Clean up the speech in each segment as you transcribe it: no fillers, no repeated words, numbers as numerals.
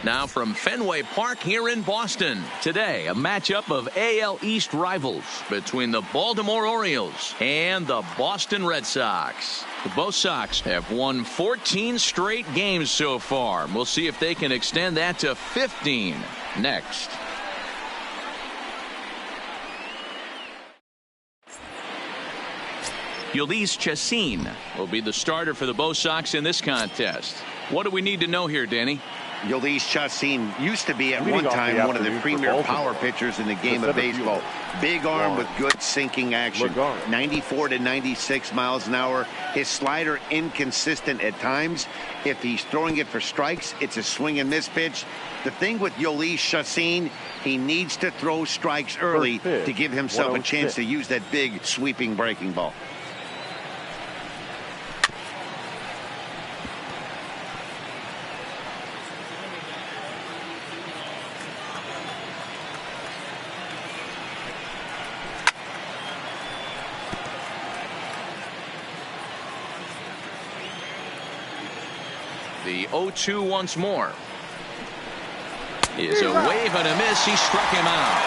Now from Fenway Park here in Boston. Today, a matchup of AL East rivals between the Baltimore Orioles and the Boston Red Sox. Both Sox have won 14 straight games so far. We'll see if they can extend that to 15 next. Ulysses Chacin will be the starter for the Bo Sox in this contest. What do we need to know here, Danny? Ulysses Chacin used to be at one time one of the premier power pitchers in the game of baseball. Big arm with good sinking action. 94 to 96 miles an hour. His slider inconsistent at times. If he's throwing it for strikes, it's a swing and miss pitch. The thing with Ulysses Chacin, he needs to throw strikes early to give himself a chance to use that big sweeping breaking ball. The 0-2 once more. Is a wave and a miss. He struck him out.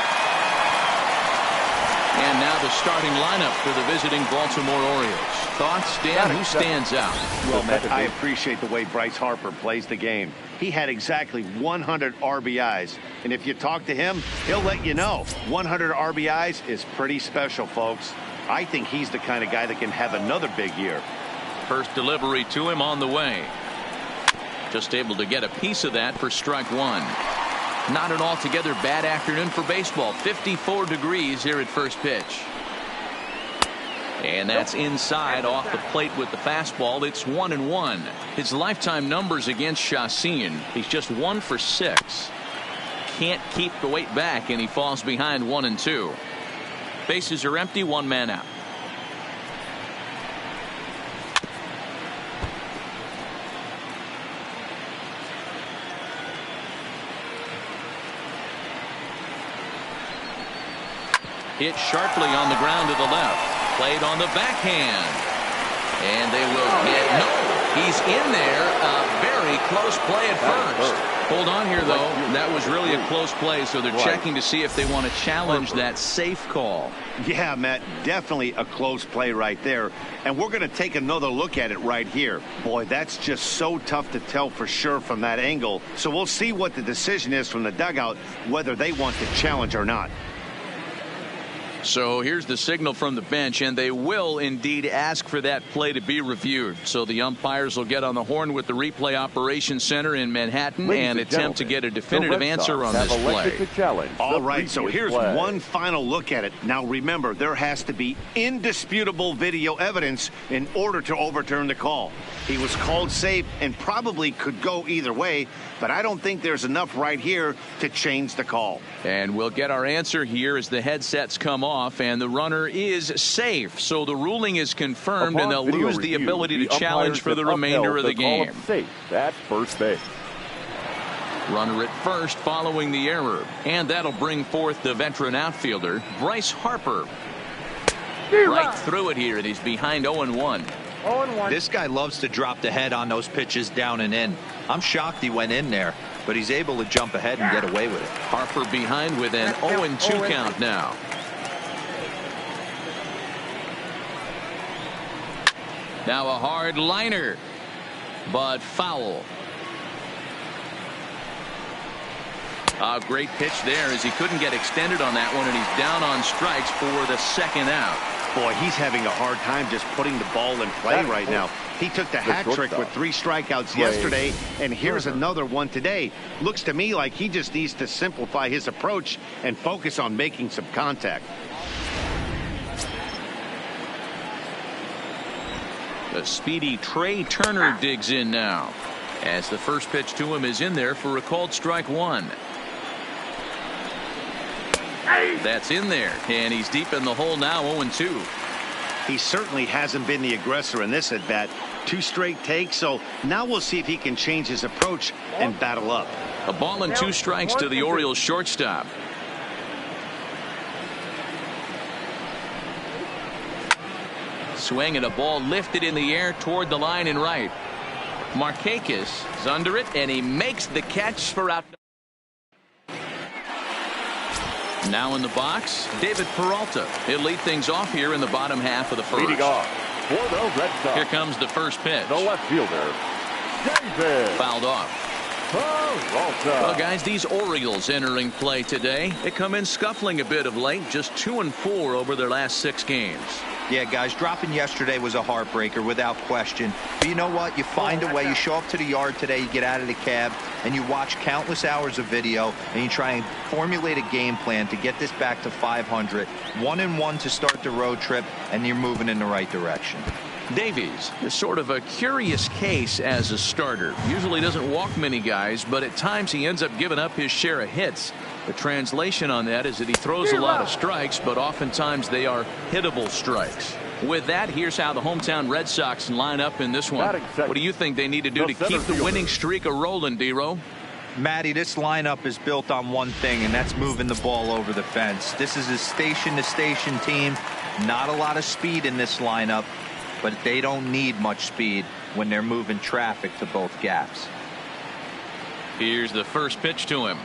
And now the starting lineup for the visiting Baltimore Orioles. Thoughts, Dan? Who stands out? Well, Matt, I appreciate the way Bryce Harper plays the game. He had exactly 100 RBIs. And if you talk to him, he'll let you know. 100 RBIs is pretty special, folks. I think he's the kind of guy that can have another big year. First delivery to him on the way. Just able to get a piece of that for strike one. Not an altogether bad afternoon for baseball. 54 degrees here at first pitch. And that's inside off the plate with the fastball. It's 1-1. His lifetime numbers against Chacin, he's just 1 for 6. Can't keep the weight back, and he falls behind 1-2. Bases are empty, 1 man out. Hit sharply on the ground to the left. Played on the backhand. And they will get, no, he's in there. A very close play at first. Hold on here, though. That was really a close play, so they're checking to see if they want to challenge that safe call. Yeah, Matt, definitely a close play right there. And we're going to take another look at it right here. Boy, that's just so tough to tell for sure from that angle. So we'll see what the decision is from the dugout, whether they want to challenge or not. So here's the signal from the bench, and they will indeed ask for that play to be reviewed. So the umpires will get on the horn with the replay operations center in Manhattan and attempt to get a definitive answer on this play. All right, so here's one final look at it. Now remember, there has to be indisputable video evidence in order to overturn the call. He was called safe and probably could go either way, but I don't think there's enough right here to change the call. And we'll get our answer here as the headsets come off, and the runner is safe. So the ruling is confirmed, and they'll lose the ability to challenge for the remainder of the game. Safe at first base. Runner at first following the error, and that'll bring forth the veteran outfielder, Bryce Harper. Right through it here, and he's behind 0-1. This guy loves to drop the head on those pitches down and in. I'm shocked he went in there, but he's able to jump ahead and get away with it. Harper behind with an 0-2 count now. Now a hard liner, but foul. A great pitch there as he couldn't get extended on that one, and he's down on strikes for the second out. Boy, he's having a hard time just putting the ball in play right now. He took the hat trick with 3 strikeouts yesterday, and here's another one today. Looks to me like he just needs to simplify his approach and focus on making some contact. The speedy Trey Turner digs in now, as the first pitch to him is in there for a called strike one. That's in there, and he's deep in the hole now, 0-2. He certainly hasn't been the aggressor in this at-bat. 2 straight takes, so now we'll see if he can change his approach and battle up. A ball and 2 strikes to the Orioles shortstop. Swing and a ball lifted in the air toward the line and right. Markakis is under it, and he makes the catch for out. Now in the box, David Peralta. He'll lead things off here in the bottom half of the first. Leading off for the Red Sox. Here comes the first pitch. The left fielder, David fouled off. Peralta. Well, guys, these Orioles entering play today. They come in scuffling a bit of late, just 2-4 over their last 6 games. Yeah, guys, dropping yesterday was a heartbreaker without question. But you know what? You find a way. You show up to the yard today, you get out of the cab, and you watch countless hours of video, and you try and formulate a game plan to get this back to 500. 1-1 to start the road trip, and you're moving in the right direction. Davies is sort of a curious case as a starter. Usually doesn't walk many guys, but at times he ends up giving up his share of hits. The translation on that is that he throws a lot of strikes, but oftentimes they are hittable strikes. With that, here's how the hometown Red Sox line up in this one. What do you think they need to do to keep the winning streak a-rolling, D-Row? Matty, this lineup is built on one thing, and that's moving the ball over the fence. This is a station-to-station team. Not a lot of speed in this lineup, but they don't need much speed when they're moving traffic to both gaps. Here's the first pitch to him.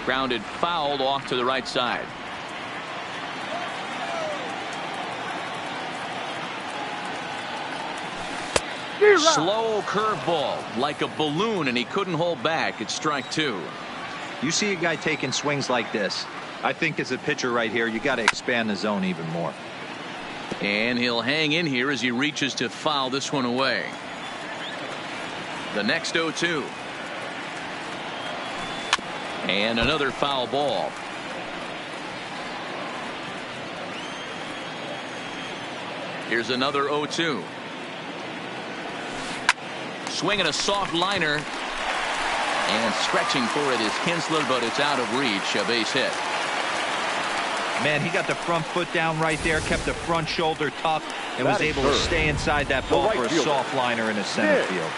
Grounded fouled off to the right side. Slow curveball like a balloon, and he couldn't hold back. It's strike 2. You see a guy taking swings like this. I think as a pitcher right here, you got to expand the zone even more. And he'll hang in here as he reaches to foul this one away. The next 0-2. And another foul ball. Here's another 0-2. Swinging a soft liner. And stretching for it is Kinsler, but it's out of reach. A base hit. Man, he got the front foot down right there, kept the front shoulder tucked, and was able to stay inside that ball for a soft liner in the center field.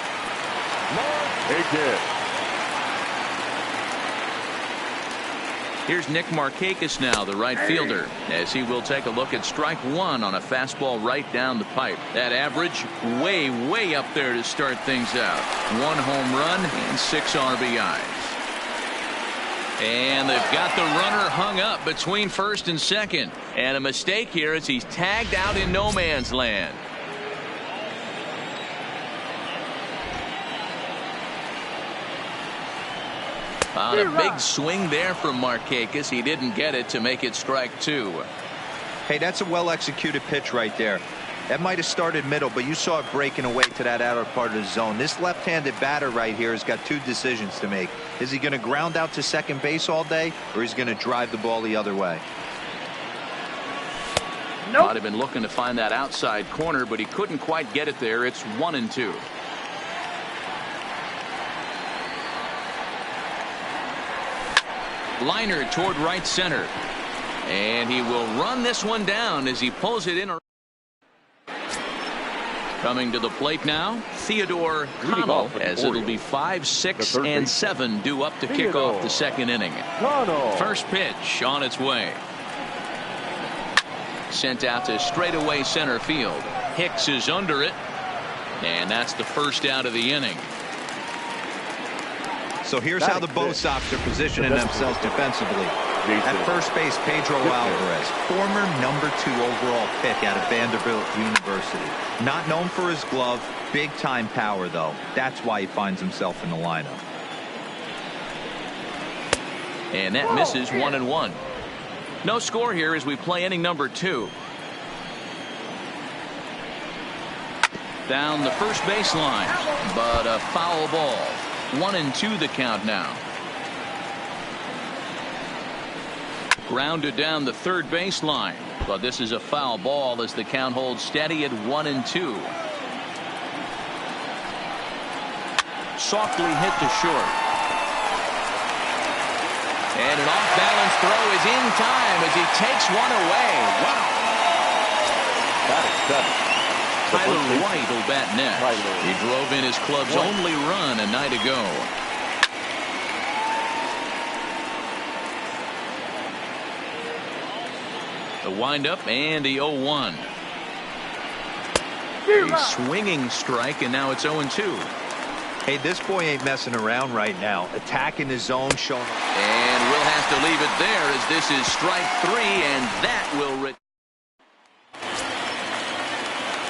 Here's Nick Markakis now, the right fielder, as he will take a look at strike 1 on a fastball right down the pipe. That average way up there to start things out. 1 home run and 6 RBIs. And they've got the runner hung up between first and second. And a mistake here as he's tagged out in no man's land. On a big swing there from Markakis. He didn't get it to make it strike 2. Hey, that's a well-executed pitch right there. That might have started middle, but you saw it breaking away to that outer part of the zone. This left-handed batter right here has got 2 decisions to make. Is he going to ground out to second base all day, or is he going to drive the ball the other way? Might have been looking to find that outside corner, but he couldn't quite get it there. It's 1-2. Liner toward right center. And he will run this one down as he pulls it in. Coming to the plate now, Theodore Connell, as it'll be 5, 6, and 7 due up to kick off the second inning. First pitch on its way. Sent out to straightaway center field. Hicks is under it. And that's the first out of the inning. So here's how the Bo Sox are positioning themselves defensively. At first base, Pedro Alvarez, former number 2 overall pick out of Vanderbilt University. Not known for his glove, big time power though. That's why he finds himself in the lineup. And that misses 1-1. No score here as we play inning number 2. Down the first baseline, but a foul ball. 1-2 the count now. Grounded down the third baseline, but this is a foul ball as the count holds steady at 1-2. Softly hit to short. And an off-balance throw is in time as he takes one away. Wow. That is 7. Tyler White will bat next. He drove in his club's only run a night ago. The windup and the 0-1. A swinging strike, and now it's 0-2. Hey, this boy ain't messing around right now. Attacking his zone, showing. And we'll have to leave it there as this is strike 3, and that will.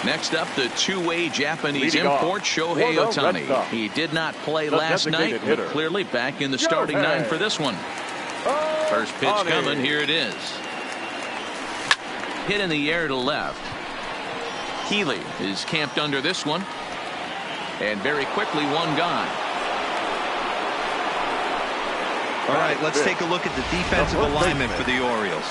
Next up, the two-way Japanese import, Shohei Ohtani. He did not play last night, but clearly back in the starting nine for this one. First pitch coming. Here it is. Hit in the air to left. Healy is camped under this one. And very quickly, one gone. All right, let's take a look at the defensive alignment for the Orioles.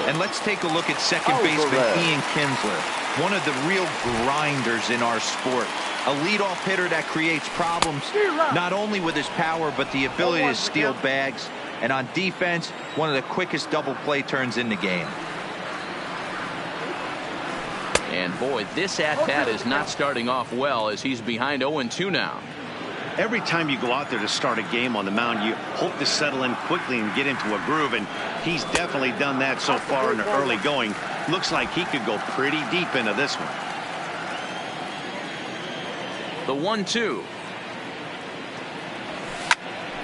And let's take a look at second baseman Ian Kinsler, one of the real grinders in our sport. A leadoff hitter that creates problems, not only with his power, but the ability to steal bags. And on defense, one of the quickest double play turns in the game. And boy, this at-bat is not starting off well as he's behind 0-2 now. Every time you go out there to start a game on the mound, you hope to settle in quickly and get into a groove, and he's definitely done that so far in the early going. Looks like he could go pretty deep into this one. The 1-2.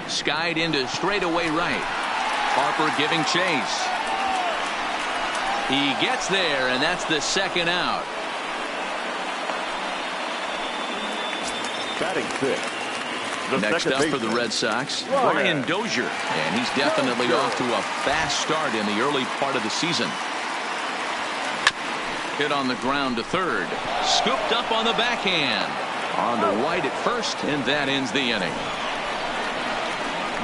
Skied into straightaway right. Harper giving chase. He gets there, and that's the second out. Batting fifth. Next up for the Red Sox, Brian Dozier, and he's definitely off to a fast start in the early part of the season. Hit on the ground to third, scooped up on the backhand, on to White at first, and that ends the inning.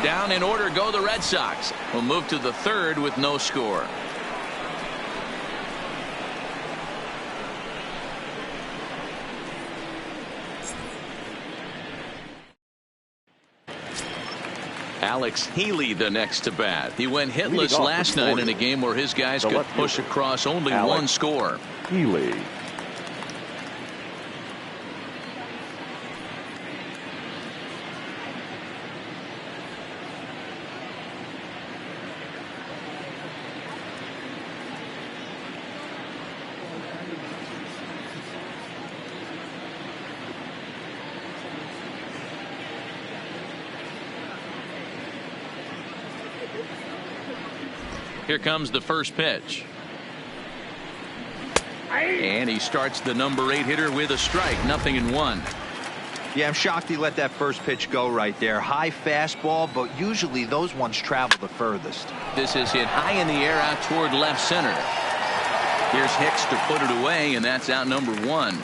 Down in order go the Red Sox. We'll move to the third with no score. Alex Healy the next to bat. He went hitless last night in a game where his guys could push across only one score. Healy. Here comes the first pitch. And he starts the number 8 hitter with a strike. 0-1. Yeah, I'm shocked he let that first pitch go right there. High fastball, but usually those ones travel the furthest. This is hit high in the air out toward left center. Here's Hicks to put it away, and that's out number 1.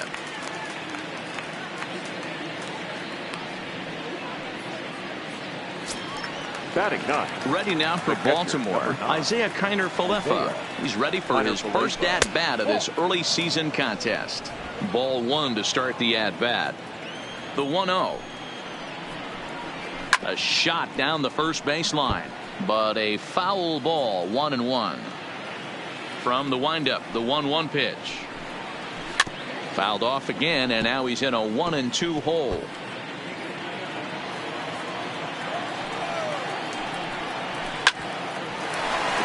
Batting ninth. Ready now for Baltimore, Isaiah Kiner-Falefa. He's ready for his first at-bat of this early season contest. Ball 1 to start the at-bat. The 1-0. A shot down the first baseline, but a foul ball. 1-1. From the windup, the 1-1 pitch. Fouled off again, and now he's in a 1-2 hole.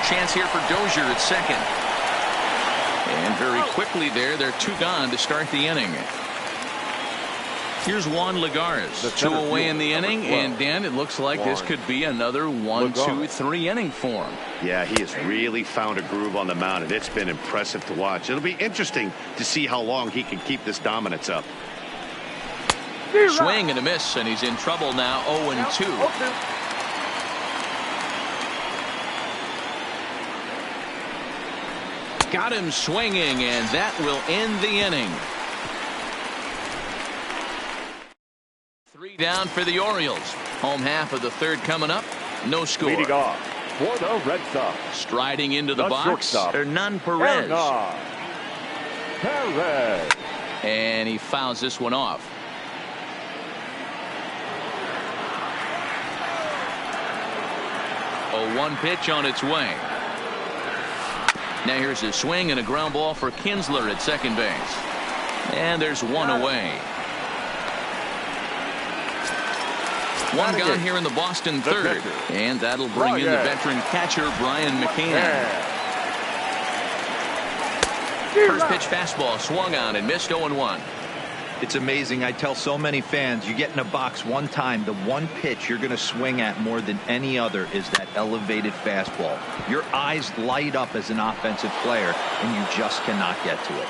Chance here for Dozier at second. And very quickly they're 2 gone to start the inning. Here's Juan Lagares, 2 away in the inning, and Dan, it looks like this could be another 1-2-3 inning for him. Yeah, he has really found a groove on the mound, and it's been impressive to watch. It'll be interesting to see how long he can keep this dominance up. Swing and a miss, and he's in trouble now. 0-2. Got him swinging, and that will end the inning. 3 down for the Orioles. Home half of the third coming up. No score. Leading off for the Red Sox. Striding into the box, shortstop, Hernan Perez. Perez. And he fouls this one off. A 1 pitch on its way. Now here's a swing and a ground ball for Kinsler at second base. And there's 1 away. 1 gone here in the Boston third. And that'll bring in the veteran catcher, Brian McCann. First pitch fastball swung on and missed. 0-1. It's amazing. I tell so many fans, you get in a box one time, the one pitch you're going to swing at more than any other is that elevated fastball. Your eyes light up as an offensive player, and you just cannot get to it.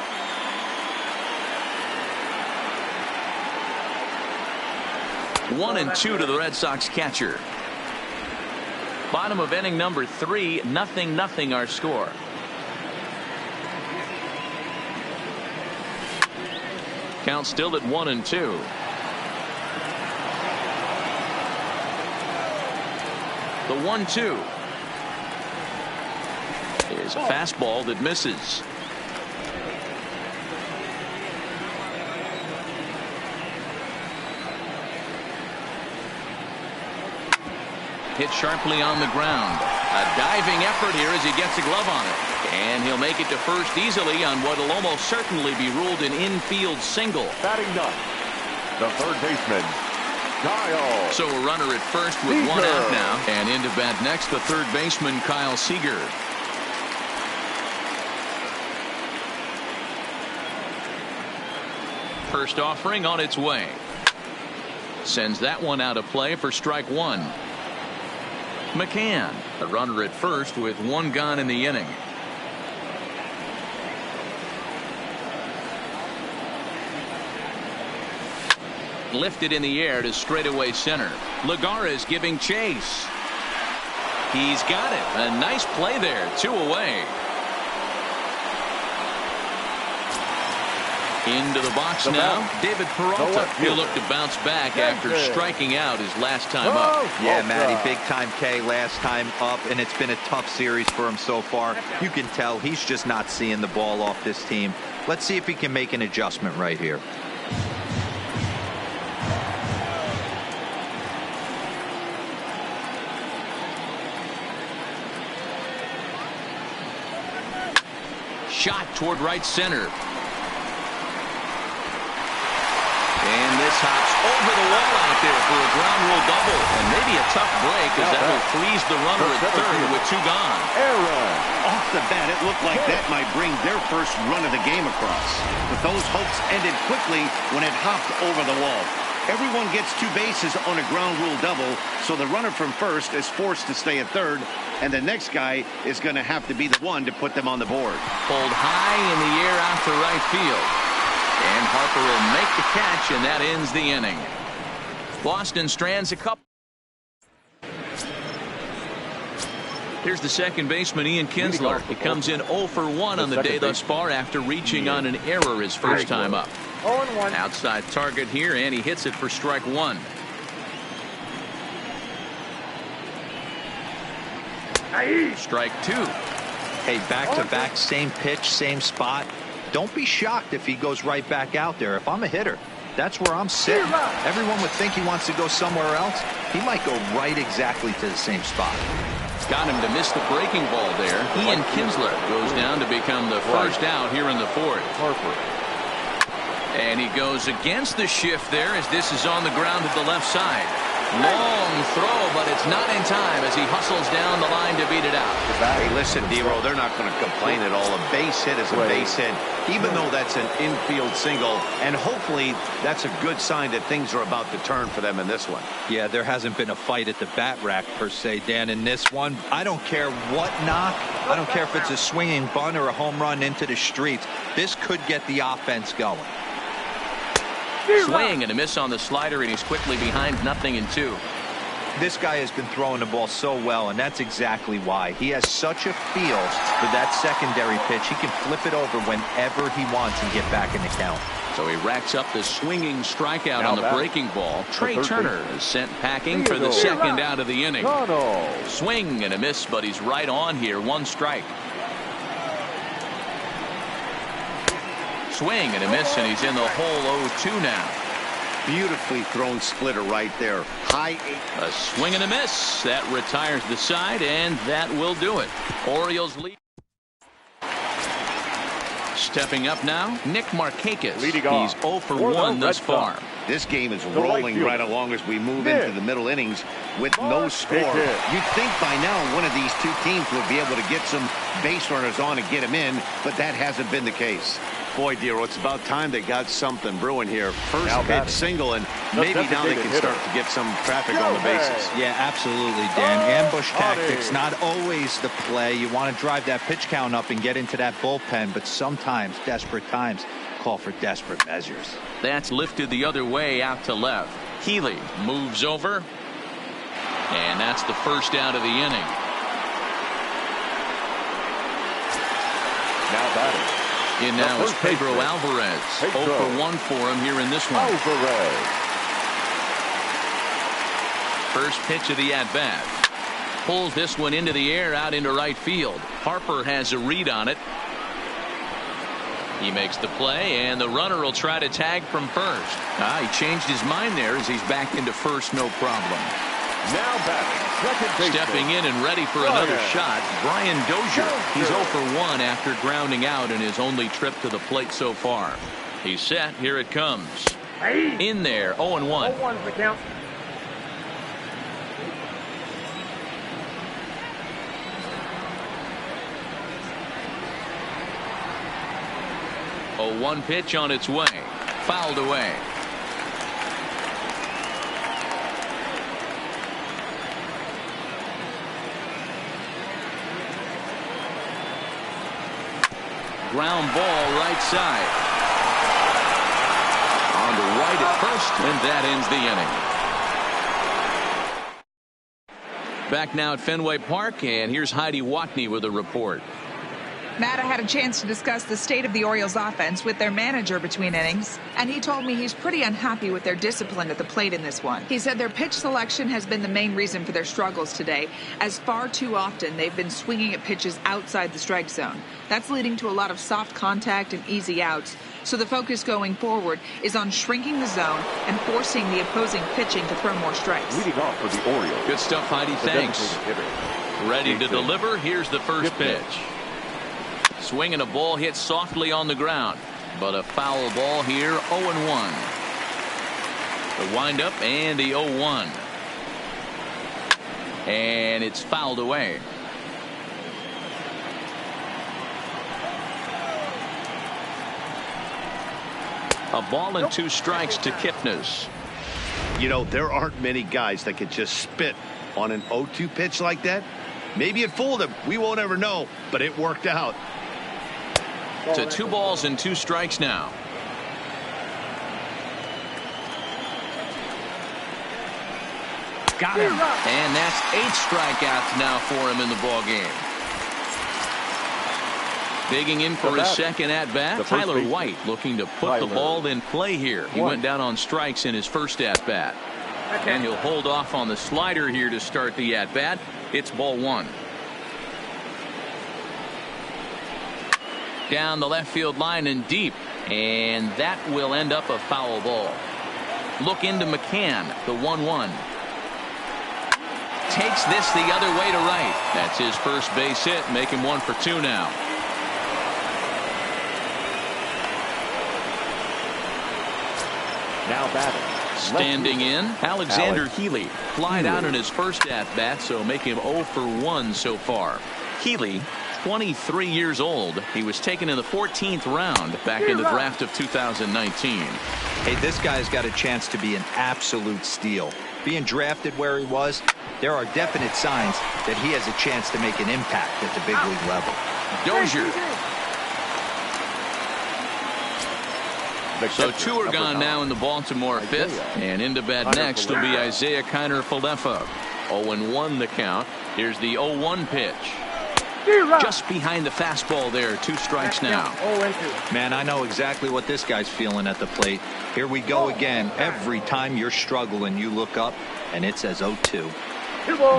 One and two to the Red Sox catcher. Bottom of inning number 3, 0-0 our score. Count still at 1-2. The 1-2 is a fastball that misses. Hit sharply on the ground. A diving effort here as he gets a glove on it. And he'll make it to first easily on what will almost certainly be ruled an infield single. Batting ninth, the third baseman, Kyle. So a runner at first with Seager. 1 out now. And into bat next, the third baseman, Kyle Seager. First offering on its way. Sends that one out of play for strike 1. McCann, a runner at first with 1 gone in the inning. Lifted in the air to straightaway center. Lagares giving chase. He's got it. A nice play there. 2 away. Into the box now. David Peralta. He'll look to bounce back after striking out his last time up. Yeah, Matty, big time K last time up, and it's been a tough series for him so far. You can tell he's just not seeing the ball off this team. Let's see if he can make an adjustment right here. Shot toward right center. And this hops over the wall out there for a ground rule double. And maybe a tough break as that will freeze the runner at third with 2 gone. Aaron. Off the bat, it looked like that might bring their first run of the game across. But those hopes ended quickly when it hopped over the wall. Everyone gets 2 bases on a ground rule double, so the runner from first is forced to stay at third, and the next guy is going to have to be the one to put them on the board. Pulled high in the air out to right field. And Harper will make the catch, and that ends the inning. Boston strands a couple. Here's the second baseman, Ian Kinsler. He comes in 0 for 1 on the day thus far after reaching on an error his first time up. Outside target here, and he hits it for strike 1. Strike 2. Hey, back-to-back, same pitch, same spot. Don't be shocked if he goes right back out there. If I'm a hitter, that's where I'm sitting. Everyone would think he wants to go somewhere else. He might go right exactly to the same spot. Got him to miss the breaking ball there. Ian Kinsler goes down to become the first out here in the 4th. And he goes against the shift there as this is on the ground to the left side. Long throw, but it's not in time as he hustles down the line to beat it out. Hey, listen, D-Roll, they're not going to complain at all. A base hit is a base hit, even though that's an infield single. And hopefully that's a good sign that things are about to turn for them in this one. Yeah, there hasn't been a fight at the bat rack, per se, Dan, in this one. I don't care what knock. I don't care if it's a swinging bunt or a home run into the streets. This could get the offense going. Swing and a miss on the slider, and he's quickly behind 0-2. This guy has been throwing the ball so well, and that's exactly why. He has such a feel for that secondary pitch. He can flip it over whenever he wants and get back in the count. So he racks up the swinging strikeout on the breaking ball. Trey Turner is sent packing for the second out of the inning. Swing and a miss, but he's right on here. 1 strike. Swing and a miss, and he's in the hole 0-2 now. Beautifully thrown splitter right there. High 8. A swing and a miss. That retires the side, and that will do it. Orioles lead. Stepping up now, Nick Markakis. He's 0 for 1 thus far. This game is rolling right along as we move into the middle innings with no score. You'd think by now one of these 2 teams would be able to get some base runners on and get them in, but that hasn't been the case. Boy, Dero, it's about time they got something brewing here. First pitch single, and maybe now they can start to get some traffic on the bases. Yeah, absolutely, Dan. Ambush tactics, not always the play. You want to drive that pitch count up and get into that bullpen, but sometimes desperate times call for desperate measures. That's lifted the other way out to left. Healy moves over, and that's the first out of the inning. Now batting. In now is Pedro Alvarez. 0 for 1 for him here in this one. Alvarez. First pitch of the at-bat. Pulls this one into the air out into right field. Harper has a read on it. He makes the play, and the runner will try to tag from first. He changed his mind there as he's back into first, no problem. Now batting, second baseman. Stepping in and ready for another shot, Brian Dozier. He's 0 for 1 after grounding out in his only trip to the plate so far. He's set. Here it comes. In there, 0-1. 0-1's the count. A 1 pitch on its way. Fouled away. Ground ball right side. On to right at first, and that ends the inning. Back now at Fenway Park, and here's Heidi Watney with a report. Matt, I had a chance to discuss the state of the Orioles offense with their manager between innings, and he told me he's pretty unhappy with their discipline at the plate in this one. He said their pitch selection has been the main reason for their struggles today, as far too often they've been swinging at pitches outside the strike zone. That's leading to a lot of soft contact and easy outs, so the focus going forward is on shrinking the zone and forcing the opposing pitching to throw more strikes. Leading off for the Orioles. Good stuff, Heidi. Thanks. Ready to deliver. Here's the first pitch. Swinging a ball hit softly on the ground, but a foul ball here. 0-1. The windup and the 0-1, and it's fouled away. A ball and 2 strikes to Kipnis. You know, there aren't many guys that could just spit on an 0-2 pitch like that. Maybe it fooled him. We won't ever know, but it worked out. To 2 balls and 2 strikes now. Got him. And that's 8 strikeouts now for him in the ball game. Digging in for his second at bat, Tyler White looking to put the ball in play here. He went down on strikes in his first at bat. And he'll hold off on the slider here to start the at bat. It's ball 1. Down the left field line and deep, and that will end up a foul ball. Look into McCann, the 1-1. Takes this the other way to right. That's his first base hit, make him 1 for 2 now. Now batting. Standing in, Alexander Healy. Flied out in his first at bat, so make him 0 for 1 so far. Healy, 23 years old. He was taken in the 14th round back in the draft of 2019. Hey, this guy's got a chance to be an absolute steal. Being drafted where he was, there are definite signs that he has a chance to make an impact at the big league level. Dozier. So 2 are gone now in the Baltimore 5th, and into bat next will be Isaiah Kiner-Falefa. 0-1 the count. Here's the 0-1 pitch. Just behind the fastball there. 2 strikes now. Man, I know exactly what this guy's feeling at the plate. Here we go again. Every time you're struggling, you look up, and it says 0-2.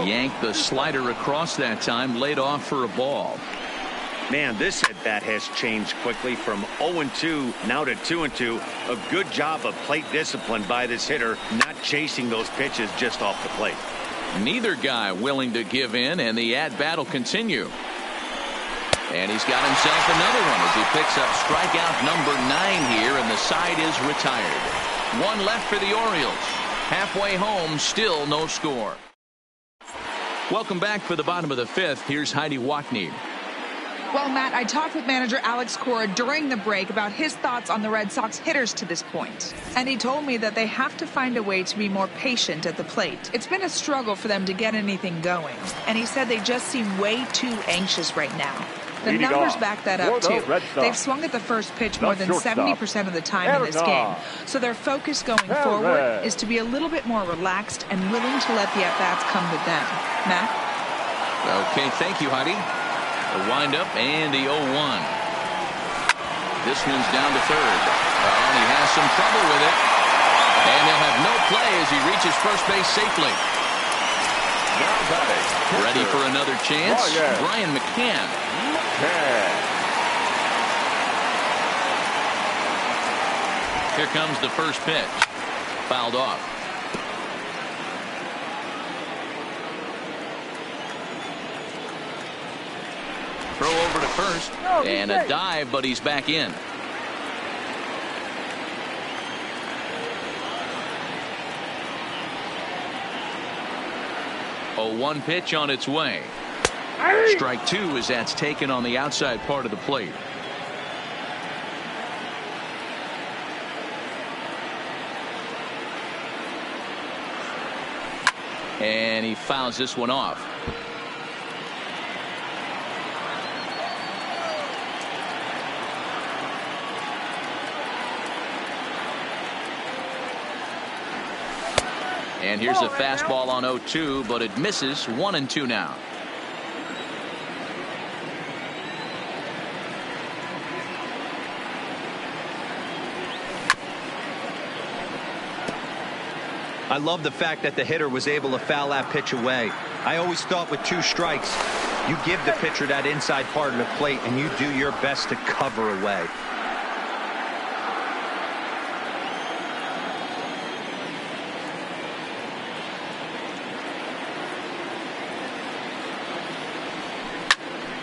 Yanked the slider across that time, laid off for a ball. Man, this at bat has changed quickly from 0-2 now to 2-2. A good job of plate discipline by this hitter, not chasing those pitches just off the plate. Neither guy willing to give in, and the at-bat will continue. And he's got himself another one as he picks up strikeout number 9 here, and the side is retired. 1 left for the Orioles. Halfway home, still no score. Welcome back for the bottom of the 5th. Here's Heidi Watney. Well, Matt, I talked with manager Alex Cora during the break about his thoughts on the Red Sox hitters to this point. And he told me that they have to find a way to be more patient at the plate. It's been a struggle for them to get anything going. And he said they just seem way too anxious right now. The numbers back that up, too. They've swung at the first pitch more than 70% of the time in this game. So their focus going forward is to be a little bit more relaxed and willing to let the at-bats come to them. Matt? Okay, thank you, Heidi. The windup and the 0-1. This one's down to third. And he has some trouble with it. And they'll have no play as he reaches first base safely. Now batting. Ready for another chance? Brian McCann. Here comes the first pitch. Fouled off. Throw over to first, and a dive, but he's back in. A 1 pitch on its way. Strike 2 as that's taken on the outside part of the plate. And he fouls this one off. And here's a fastball on 0-2, but it misses. 1-2 now. I love the fact that the hitter was able to foul that pitch away. I always thought with 2 strikes, you give the pitcher that inside part of the plate and you do your best to cover away.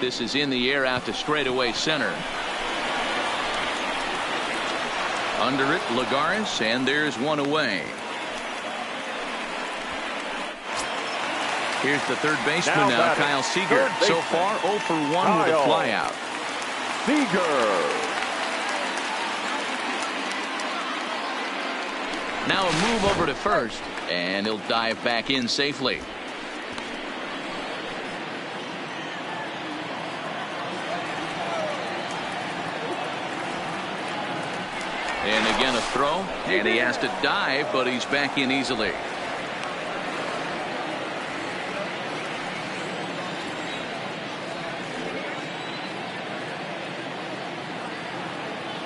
This is in the air out to straightaway center. Under it, Lagares, and there's one away. Here's the third baseman now, Kyle Seager. So far, 0 for 1 with a flyout. Seager. Now a move over to first, and he'll dive back in safely. And again a throw, and he has to dive, but he's back in easily.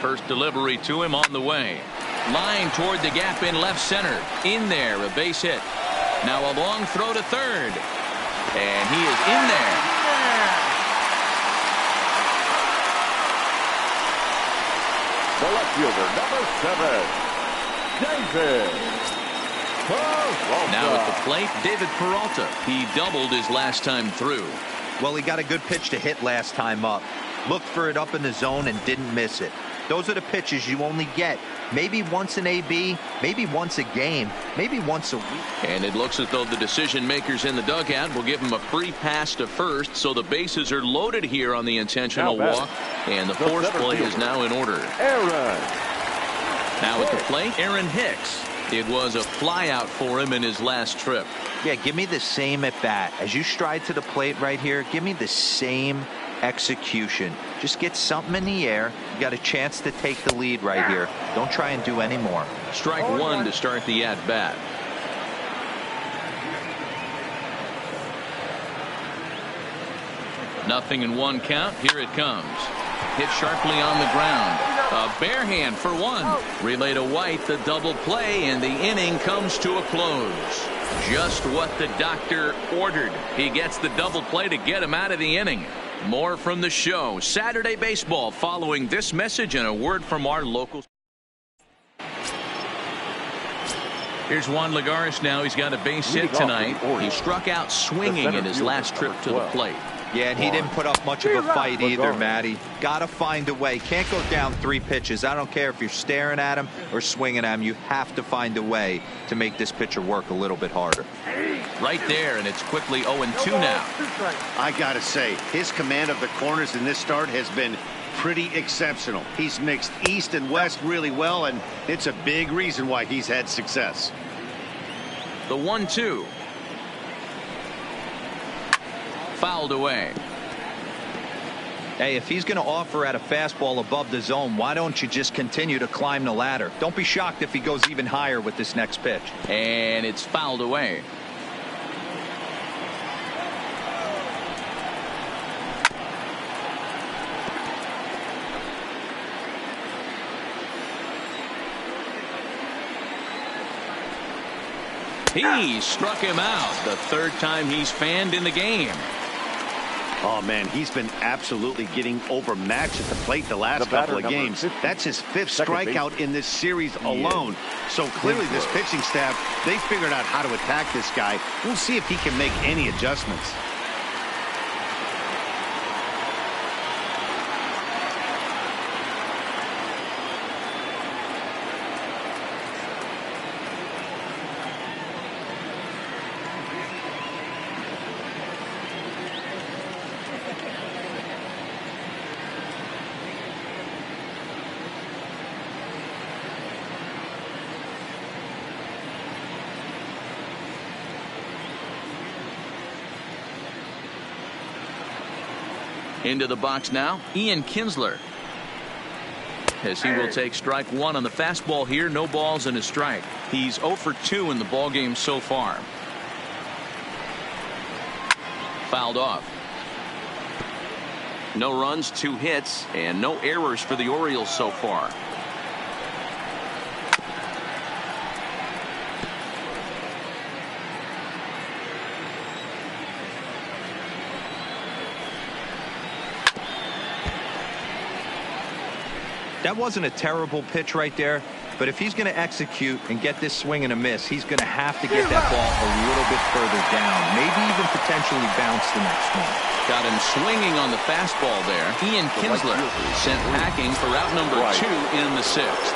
First delivery to him on the way. Line toward the gap in left center. In there, a base hit. Now a long throw to third. And he is in there. The left fielder, number 7, David Peralta. Now at the plate, David Peralta. He doubled his last time through. Well, he got a good pitch to hit last time up. Looked for it up in the zone and didn't miss it. Those are the pitches you only get maybe once in AB, maybe once a game, maybe once a week. And it looks as though the decision makers in the dugout will give him a free pass to first, so the bases are loaded here on the intentional walk, and the force play is now in order. Now at the plate, Aaron Hicks. It was a flyout for him in his last trip. Yeah, give me the same at bat. As you stride to the plate right here, give me the same execution. Just get something in the air. You got a chance to take the lead right here. Don't try and do any more. Strike 1 to start the at bat. Nothing in 1 count. Here it comes. Hit sharply on the ground. A bare hand for 1. Relay to White, the double play, and the inning comes to a close. Just what the doctor ordered. He gets the double play to get him out of the inning. More from the show. Saturday baseball following this message and a word from our local. Here's Juan Lagares now. He's got a base hit tonight. He struck out swinging in his last trip to the plate. Yeah, and he didn't put up much of a fight either, Matty. Got to find a way. Can't go down 3 pitches. I don't care if you're staring at him or swinging at him. You have to find a way to make this pitcher work a little bit harder. Right there, and it's quickly 0-2 now. I got to say, his command of the corners in this start has been pretty exceptional. He's mixed east and west really well, and it's a big reason why he's had success. The 1-2. Fouled away. Hey, if he's going to offer at a fastball above the zone, why don't you just continue to climb the ladder? Don't be shocked if he goes even higher with this next pitch. And it's fouled away. He struck him out. The 3rd time he's fanned in the game. Oh, man, he's been absolutely getting overmatched at the plate the last couple of games. 50. That's his 5th strikeout in this series alone. So clearly this pitching staff, they figured out how to attack this guy. We'll see if he can make any adjustments. Into the box now, Ian Kinsler. As he will take strike 1 on the fastball here. No balls and a strike. He's 0 for 2 in the ballgame so far. Fouled off. No runs, 2 hits, and no errors for the Orioles so far. That wasn't a terrible pitch right there, but if he's going to execute and get this swing and a miss, he's going to have to get that ball a little bit further down, maybe even potentially bounce the next one. Got him swinging on the fastball there. Ian Kinsler sent packing for out number 2 in the 6th.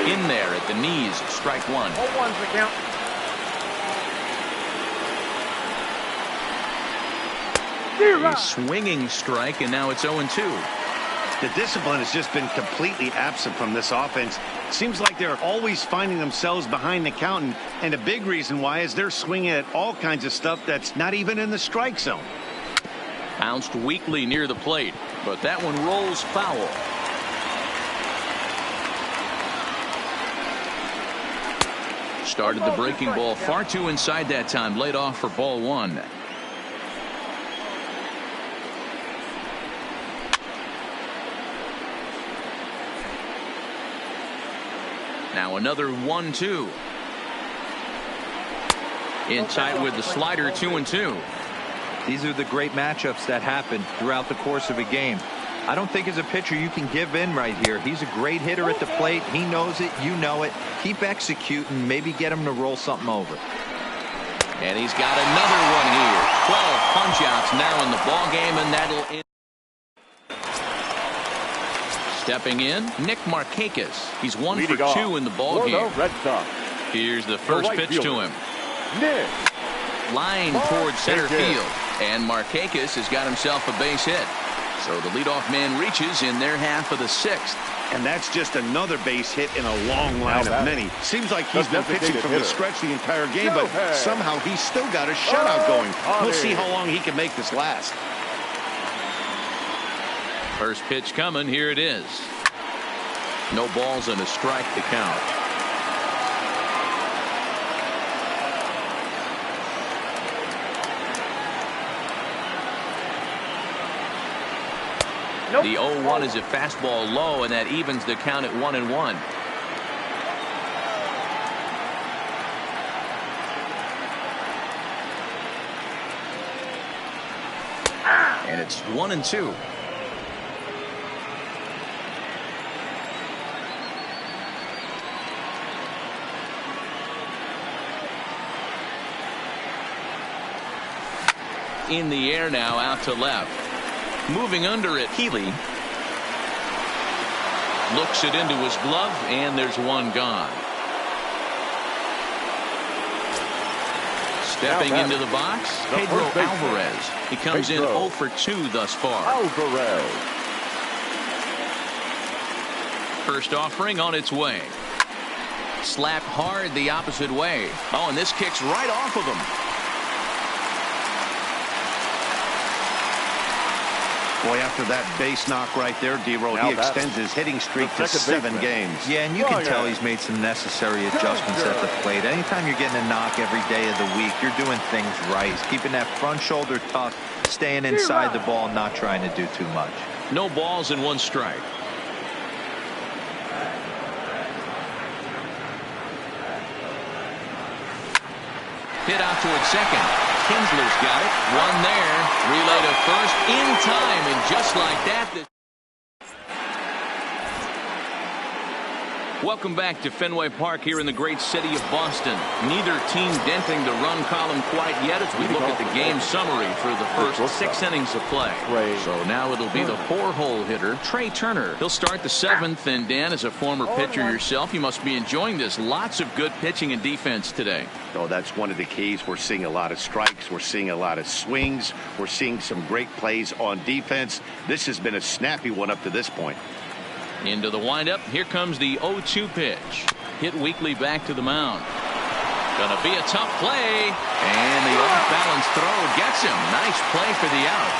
In there at the knees, strike 1. 0-1's the count. A swinging strike, and now it's 0-2. The discipline has just been completely absent from this offense. Seems like they're always finding themselves behind the count, and a big reason why is they're swinging at all kinds of stuff that's not even in the strike zone. Bounced weakly near the plate, but that one rolls foul. Started the breaking ball far too inside that time. Laid off for ball 1. Now another 1-2. In tight with the slider, 2-2. These are the great matchups that happen throughout the course of a game. I don't think as a pitcher you can give in right here. He's a great hitter at the plate. He knows it. You know it. Keep executing. Maybe get him to roll something over. And he's got another one here. 12 punch-outs now in the ball game, and that'll end. Stepping in, Nick Markakis. He's 1 for 2 in the ball game. Here's the first pitch to him. Line towards center field, and Markakis has got himself a base hit. So the leadoff man reaches in their half of the 6th. And that's just another base hit in a long line of many. Seems like he's been pitching from the stretch the entire game, but somehow he's still got a shutout going. We'll see how long he can make this last. First pitch coming. Here it is. No balls and a strike to count. The 0-1 is a fastball low, and that evens the count at 1-1. And it's 1-2. in the air now out to left. Moving under it, Healy looks it into his glove, and there's one gone. Stepping into the box, Pedro Alvarez. He comes in 0 for 2 thus far. Alvarez. First offering on its way. Slap hard the opposite way. Oh, and this kicks right off of him. Boy, after that base knock right there, D-Roll, he extends his hitting streak to 7 games. Yeah, and you can tell he's made some necessary adjustments at the plate. Anytime you're getting a knock every day of the week, you're doing things right. He's keeping that front shoulder tucked, staying inside the ball, not trying to do too much. No balls and 1 strike. Hit out towards second. Kinsler's got it. One there. Relay to first in time. And just like that. Welcome back to Fenway Park here in the great city of Boston. Neither team denting the run column quite yet as we look at the game summary for the first 6 innings of play. So now it'll be the 4-hole hitter, Trey Turner. He'll start the 7th. And Dan, as a former pitcher yourself, you must be enjoying this. Lots of good pitching and defense today. Oh, that's one of the keys. We're seeing a lot of strikes. We're seeing a lot of swings. We're seeing some great plays on defense. This has been a snappy one up to this point. Into the windup. Here comes the 0-2 pitch. Hit weakly back to the mound. Gonna be a tough play. And the off-balance throw gets him. Nice play for the out.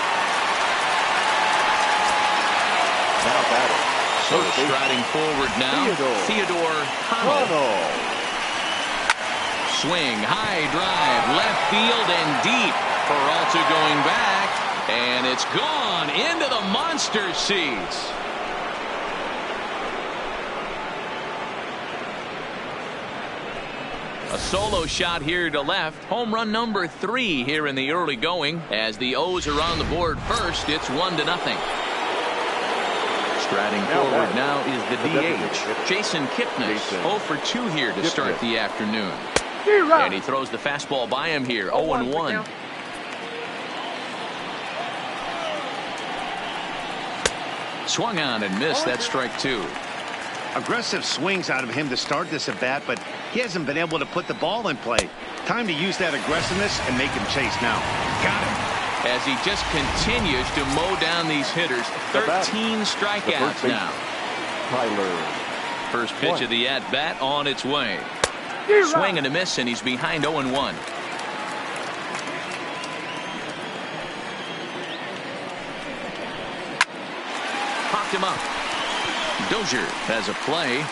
Now batting. So striding forward now, Theodore Connell. Swing, high drive, left field and deep. Peralta going back. And it's gone into the monster seats. A solo shot here to left. Home run number 3 here in the early going. As the O's are on the board first, it's 1-0. Striding forward now is the DH, Jason Kipnis. 0 for 2 here to start the afternoon. And he throws the fastball by him here. 0-1. Swung on and missed. That's strike 2. Aggressive swings out of him to start this at bat, but he hasn't been able to put the ball in play. Time to use that aggressiveness and make him chase now. Got him. As he just continues to mow down these hitters. 13 strikeouts now. Tyler. First pitch of the at-bat on its way. Swing and a miss, and he's behind 0-1. Popped him up. Dozier has a play.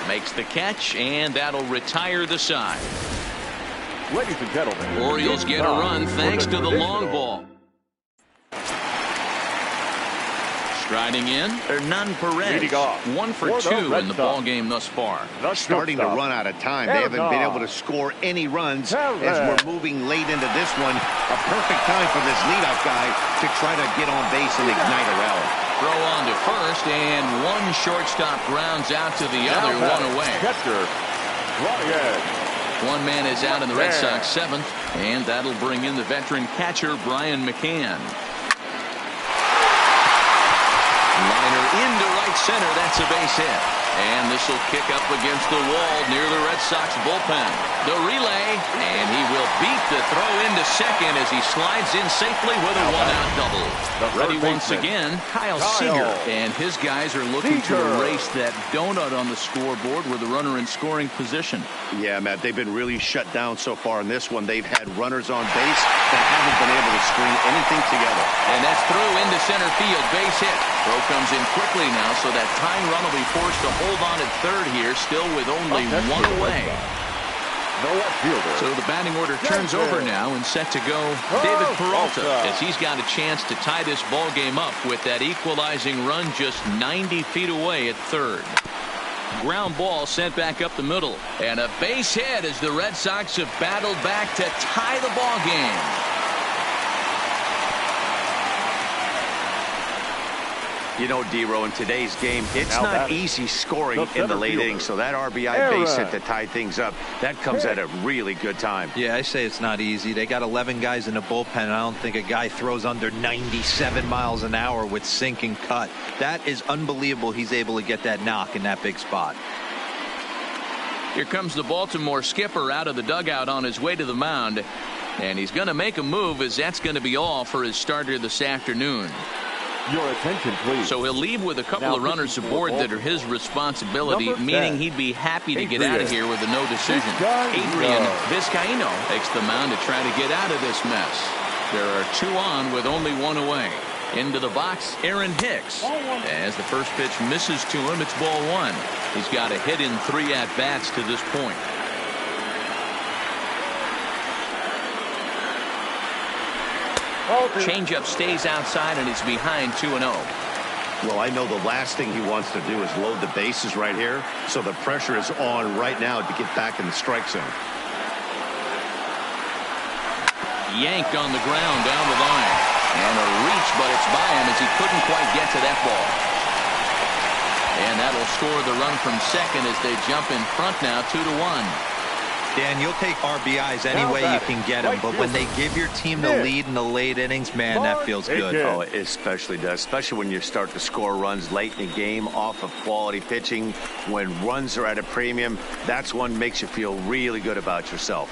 Makes the catch, and that'll retire the side. Ladies and gentlemen, Orioles get a run thanks to the long ball. Striding in, Hernan Perez. 1 for 2 in the ball game thus far. Starting to run out of time. They haven't been able to score any runs as we're moving late into this one. A perfect time for this leadoff guy to try to get on base and ignite a rally. Throw on to first, and one shortstop grounds out to the other, 1 away. Catcher, Ryan. One man is out in the Red Sox 7th, and that'll bring in the veteran catcher Brian McCann. Liner into right center. That's a base hit. And this will kick up against the wall near the Red Sox bullpen. The relay, and he will beat the throw into second as he slides in safely with a 1-out double. Ready once again, Kyle Seager. And his guys are looking to erase that donut on the scoreboard with the runner in scoring position. Yeah, Matt, they've been really shut down so far in this one. They've had runners on base that haven't been able to string anything together. And that's through into center field, base hit. Throw comes in quickly now, so that tying run will be forced to hold on at third here, still with only 1 away. So the batting order turns over now and set to go David Peralta as he's got a chance to tie this ball game up with that equalizing run just 90 feet away at third. Ground ball sent back up the middle, and a base hit as the Red Sox have battled back to tie the ball game. You know, D-Row, in today's game, it's not easy scoring in the late innings, so that RBI base hit to tie things up, that comes at a really good time. Yeah, I say it's not easy. They got 11 guys in the bullpen, and I don't think a guy throws under 97 miles an hour with sink and cut. That is unbelievable. He's able to get that knock in that big spot. Here comes the Baltimore skipper out of the dugout on his way to the mound, and he's going to make a move, as that's going to be all for his starter this afternoon. Your attention, please. So he'll leave with a couple of runners aboard that are his responsibility, meaning he'd be happy to get out of here with a no decision. Adrian Vizcaíno takes the mound to try to get out of this mess. There are 2 on with only 1 away. Into the box, Aaron Hicks. As the first pitch misses to him, it's ball 1. He's got a hit in 3 at-bats to this point. Changeup stays outside, and it's behind 2-0. Well, I know the last thing he wants to do is load the bases right here, so the pressure is on right now to get back in the strike zone. Yanked on the ground down the line. And a reach, but it's by him as he couldn't quite get to that ball. And that'll score the run from second as they jump in front now 2-1. Dan, you'll take RBIs any way you can get them, but when they give your team the lead in the late innings, man, that feels good. Oh, it especially does, especially when you start to score runs late in the game off of quality pitching. When runs are at a premium, that's one makes you feel really good about yourself.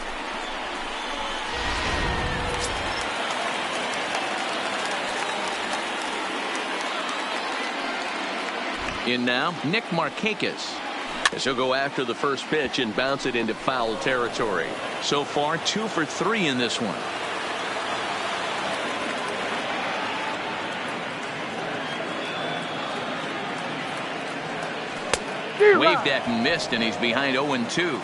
In now, Nick Markakis, as he'll go after the first pitch and bounce it into foul territory. So far, 2 for 3 in this one. Waved at and missed, and he's behind 0-2.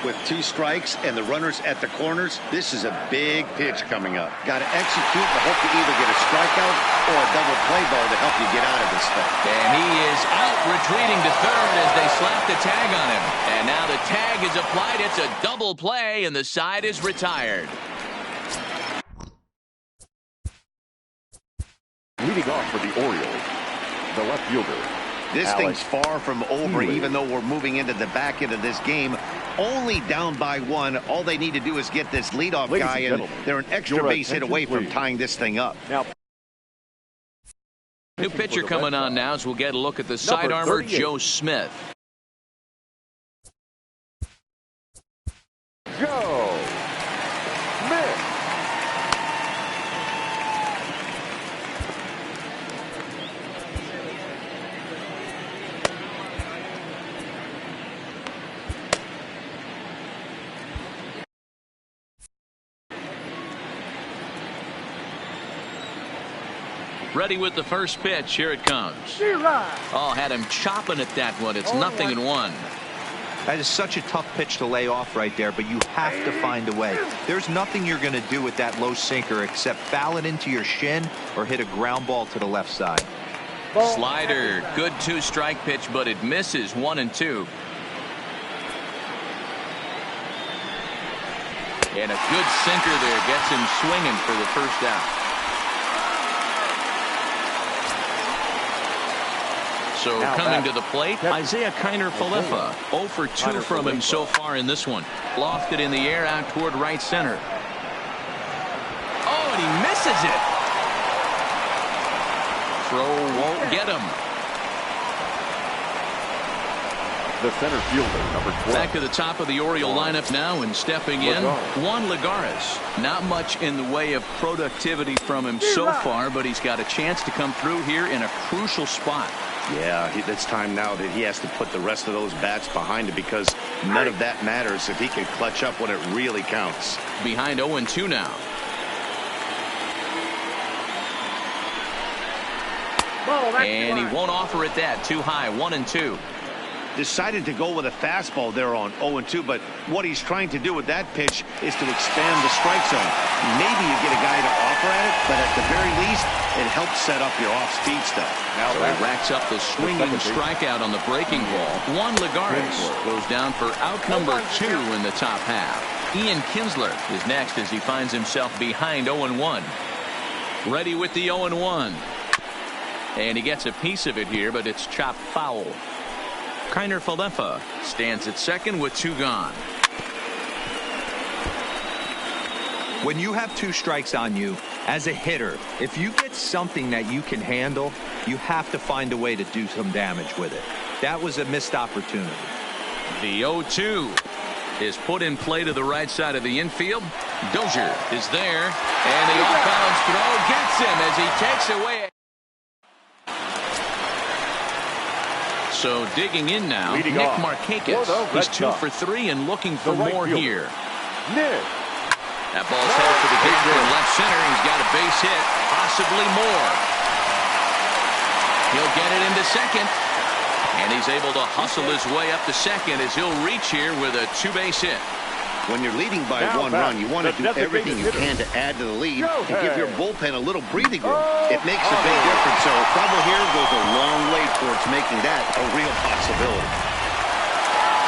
With 2 strikes and the runners at the corners, this is a big pitch coming up. Got to execute and hope to either get a strikeout or a double play ball to help you get out of this thing. And he is out, retreating to third as they slap the tag on him. And now the tag is applied. It's a double play, and the side is retired. Leading off for the Orioles, the left fielder. This thing's far from over, even though we're moving into the back end of this game. Only down by 1. All they need to do is get this leadoff guy, and they're an extra base hit away from tying this thing up. Now, new pitcher coming on now as we'll get a look at the side armor, Joe Smith. Joe Smith. Ready with the first pitch. Here it comes. Oh, had him chopping at that one. It's 0-1. That is such a tough pitch to lay off right there, but you have to find a way. There's nothing you're going to do with that low sinker except foul it into your shin or hit a ground ball to the left side. Slider. Good 2-strike pitch, but it misses 1-2. And a good sinker there gets him swinging for the first out. So coming to the plate, Isaiah Kiner-Falefa. 0 for 2 from him so far in this one. Lofted in the air out toward right center. Oh, and he misses it. Throw won't get him. The center fielder, number 12. Back to the top of the Oriole lineup now, and stepping in, Juan Lagares. Not much in the way of productivity from him so far, but he's got a chance to come through here in a crucial spot. Yeah, it's time now that he has to put the rest of those bats behind him, because none of that matters if he can clutch up when it really counts. Behind 0-2 now. And he won't offer it that. Too high. 1-2. Decided to go with a fastball there on 0-2, but what he's trying to do with that pitch is to expand the strike zone. Maybe you get a guy to offer at it, but at the very least, it helps set up your off-speed stuff. Now so he racks up the swinging strikeout on the breaking ball. Juan Lagares goes down for out number 2 in the top half. Ian Kinsler is next as he finds himself behind 0-1. Ready with the 0-1. And he gets a piece of it here, but it's chopped foul. Kiner Falefa stands at second with 2 gone. When you have 2 strikes on you, as a hitter, if you get something that you can handle, you have to find a way to do some damage with it. That was a missed opportunity. The 0-2 is put in play to the right side of the infield. Dozier is there, and the off-balance throw gets him as he takes away. So digging in now, Leading Nick off Markakis. He's 2 for 3 and looking for right more fielder, here. Nick. That ball's headed for the gap from left center. He's got a base hit, possibly more. He'll get it into second. And he's able to hustle his way up to second as he'll reach here with a 2-base hit. When you're leading by 1 run, you want to do everything you can to add to the lead and give your bullpen a little breathing room. It makes a big difference. So trouble here goes a long way towards making that a real possibility.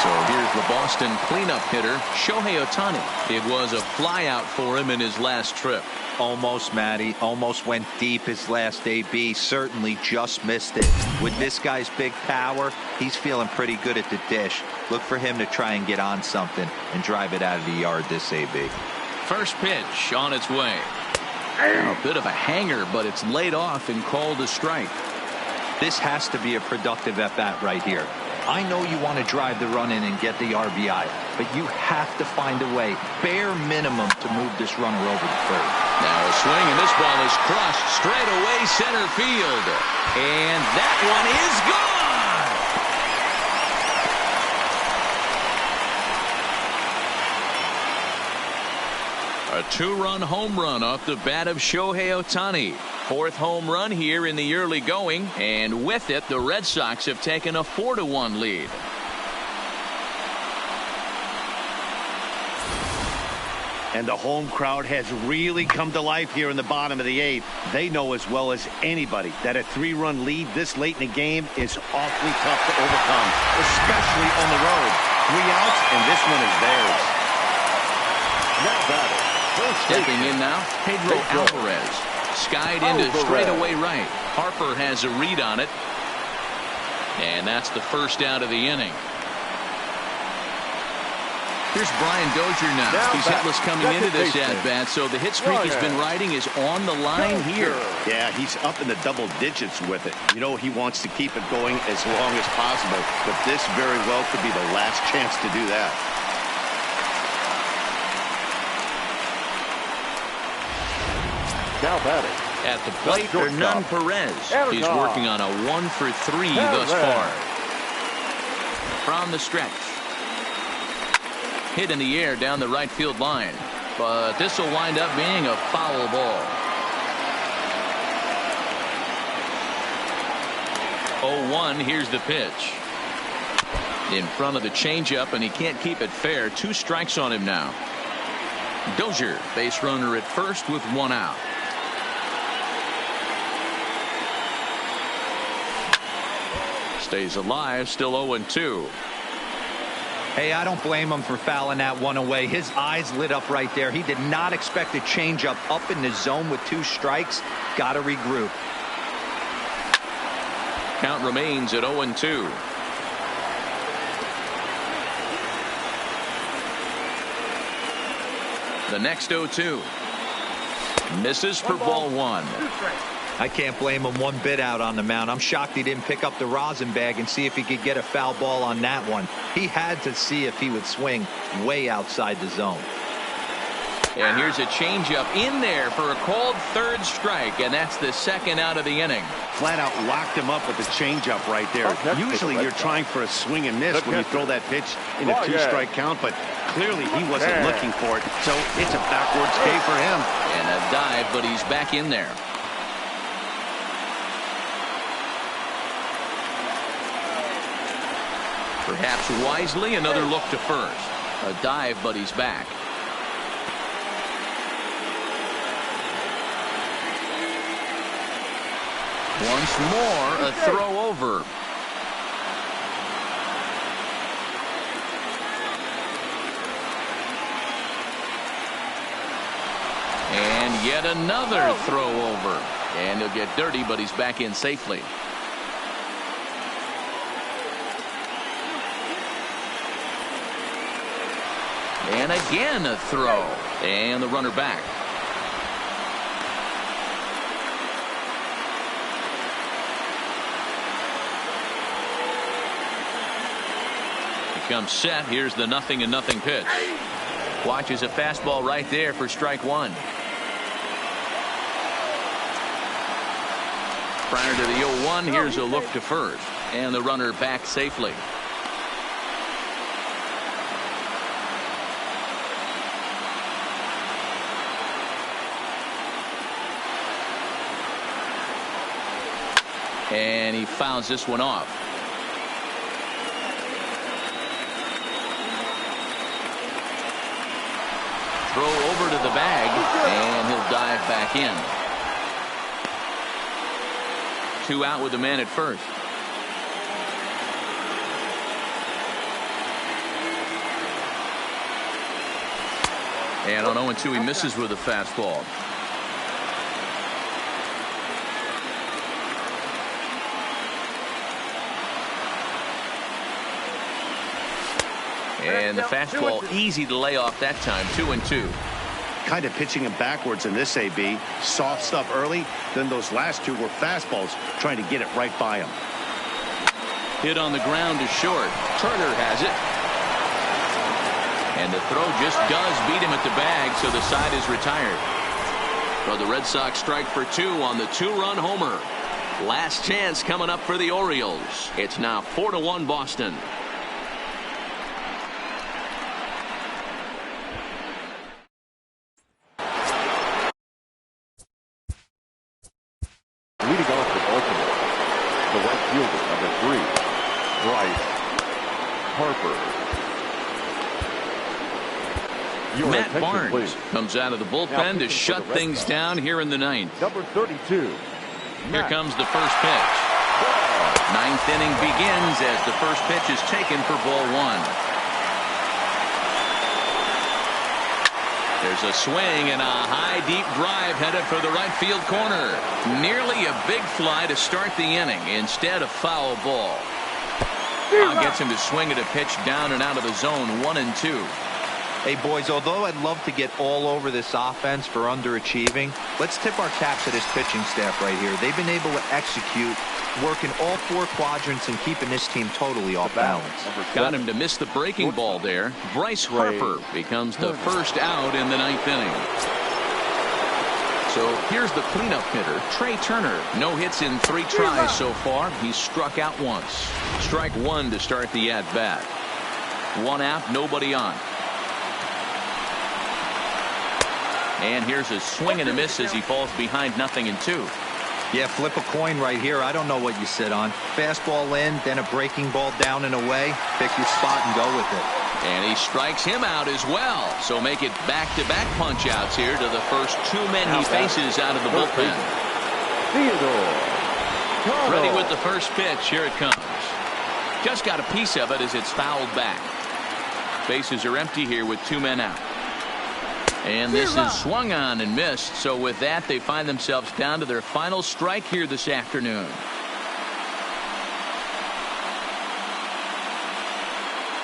So here's the Boston cleanup hitter, Shohei Ohtani. It was a flyout for him in his last trip. Almost, Matty. Almost went deep his last AB. Certainly just missed it. With this guy's big power, he's feeling pretty good at the dish. Look for him to try and get on something and drive it out of the yard this AB. First pitch on its way. A bit of a hanger, but it's laid off and called a strike. This has to be a productive at-bat right here. I know you want to drive the run in and get the RBI, but you have to find a way, bare minimum, to move this runner over to third. Now a swing, and this ball is crushed straight away center field. And that one is gone! A 2-run home run off the bat of Shohei Ohtani. 4th home run here in the early going, and with it the Red Sox have taken a 4-1 lead. And the home crowd has really come to life here in the bottom of the 8th. They know as well as anybody that a 3-run lead this late in the game is awfully tough to overcome, especially on the road. 3 outs, and this one is theirs. Now batting. Stepping in now, Pedro Alvarez. Skied into straightaway right. Harper has a read on it. And that's the first out of the inning. Here's Brian Dozier now. He's hitless coming into this at-bat, so the hit streak he's been riding is on the line here. Yeah, he's up in the double digits with it. You know, he wants to keep it going as long as possible, but this very well could be the last chance to do that. Now batting. At the plate, Hernan Perez. He's working on a 1 for 3 thus far. From the stretch. Hit in the air down the right field line. But this will wind up being a foul ball. 0-1, here's the pitch. In front of the changeup, and he can't keep it fair. 2 strikes on him now. Dozier, base runner at first with 1 out. Stays alive, still 0-2. Hey, I don't blame him for fouling that one away. His eyes lit up right there. He did not expect a changeup up in the zone with 2 strikes. Got to regroup. Count remains at 0-2. The next 0-2. Misses for ball 1. I can't blame him one bit out on the mound. I'm shocked he didn't pick up the rosin bag and see if he could get a foul ball on that one. He had to see if he would swing way outside the zone. And here's a changeup in there for a called 3rd strike, and that's the 2nd out of the inning. Flat out locked him up with the changeup right there. Usually you're trying for a swing and miss when you throw that pitch in a 2-strike count, but clearly he wasn't looking for it, so it's a backwards K for him. And a dive, but he's back in there. Perhaps wisely, another look to first. A dive, but he's back. Once more, a throw over. And yet another throw over. And he'll get dirty, but he's back in safely. And again a throw. And the runner back. He comes set. Here's the 0-0 pitch. Watches a fastball right there for strike one. Prior to the 0-1, here's a look to first. And the runner back safely. And he fouls this one off. Throw over to the bag, and he'll dive back in. 2 out with the man at first. And on 0-2, he misses with a fastball. And the fastball easy to lay off that time. 2-2. Kind of pitching him backwards in this AB. Soft stuff early. Then those last two were fastballs trying to get it right by him. Hit on the ground to short. Turner has it. And the throw just does beat him at the bag, so the side is retired. Well, the Red Sox strike for 2 on the 2-run homer. Last chance coming up for the Orioles. It's now 4-1 Boston. Leading off with Baltimore, the right fielder, number 3, Bryce Harper. Matt Barnes comes out of the bullpen to shut things down here in the 9th. Number 32. Here comes the first pitch. 9th inning begins as the first pitch is taken for ball 1. There's a swing and a high deep drive headed for the right field corner. Nearly a big fly to start the inning. Instead a foul ball. Now gets him to swing at a pitch down and out of the zone. 1-2. Hey, boys, although I'd love to get all over this offense for underachieving, let's tip our caps to this pitching staff right here. They've been able to execute, working all 4 quadrants and keeping this team totally off balance. Got him to miss the breaking ball there. Bryce Harper becomes the first out in the 9th inning. So here's the cleanup hitter, Trey Turner. No hits in 3 tries so far. He's struck out once. Strike 1 to start the at-bat. 1 out, nobody on. And here's a swing and a miss as he falls behind 0-2. Yeah, flip a coin right here. I don't know what you sit on. Fastball in, then a breaking ball down and away. Pick your spot and go with it. And he strikes him out as well. So make it back-to-back punch-outs here to the first 2 men he faces out of the bullpen. Ready with the first pitch. Here it comes. Just got a piece of it as it's fouled back. Bases are empty here with 2 men out. And this is swung on and missed. So with that, they find themselves down to their final strike here this afternoon.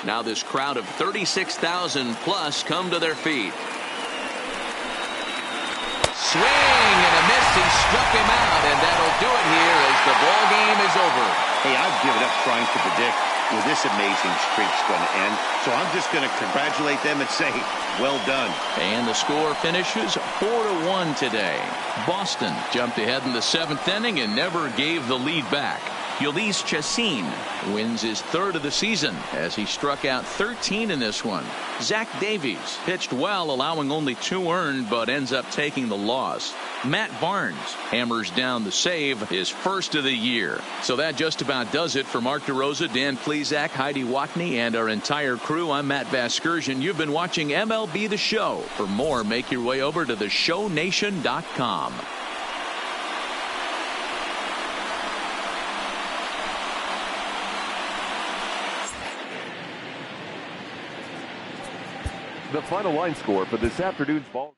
Now this crowd of 36,000 plus come to their feet. Swing and a miss. He struck him out, and that'll do it here as the ball game is over. Hey, I've given up trying to predict where this amazing streak's going to end. So I'm just going to congratulate them and say, well done. And the score finishes 4-1 today. Boston jumped ahead in the 7th inning and never gave the lead back. Ulysses Chacin wins his 3rd of the season as he struck out 13 in this one. Zach Davies pitched well, allowing only 2 earned, but ends up taking the loss. Matt Barnes hammers down the save, his 1st of the year. So that just about does it for Mark DeRosa, Dan Plesac, Heidi Watney, and our entire crew. I'm Matt Vasgersian. You've been watching MLB The Show. For more, make your way over to theshownation.com. The final line score for this afternoon's ball.